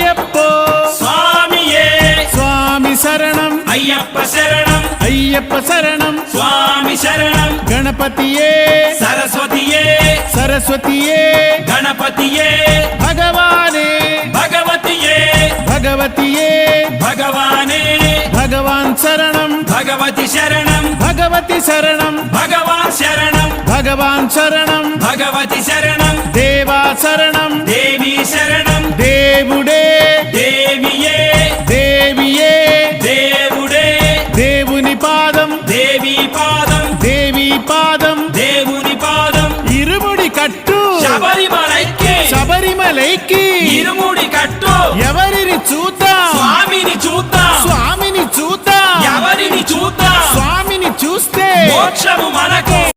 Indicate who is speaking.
Speaker 1: అయ్యప్పో
Speaker 2: స్వామియే
Speaker 1: స్వామి శరణం
Speaker 2: అయ్యప్ప శరణం
Speaker 1: అయ్యప్ప శరణం
Speaker 2: స్వామి శరణం
Speaker 1: గణపతియే
Speaker 2: సరస్వతియే
Speaker 1: సరస్వతియే
Speaker 2: గణపతియే
Speaker 1: భగవానే
Speaker 2: భగవతియే
Speaker 1: భగవతియే
Speaker 2: భగవానే
Speaker 1: భగవాన్ శరణం
Speaker 2: భగవతి శరణం
Speaker 1: భగవతి శరణం
Speaker 2: భగవాన్ శరణం
Speaker 1: భగవాన్ శరణం
Speaker 2: భగవతి శరణం
Speaker 1: దేవా శరణం
Speaker 2: దేవి శరణం
Speaker 1: దేవుడే
Speaker 2: దేవియే
Speaker 1: దేవియే
Speaker 2: దేవుడే
Speaker 1: దేవుని పాదం
Speaker 2: దేవి పాదం
Speaker 1: దేవి పాదం
Speaker 2: దేవుని పాదం
Speaker 1: ఇరుముడి కట్టు
Speaker 2: శబరిమలైకి
Speaker 1: శబరిమలైకి
Speaker 2: ఇరుముడి కట్టు
Speaker 1: ఎవరిని చూద్దాం
Speaker 2: స్వామిని చూద్దాం
Speaker 1: స్వామిని చూద్దాం
Speaker 2: ఎవరిని చూద్దాం
Speaker 1: స్వామిని చూస్తే
Speaker 2: మోక్షము మనకు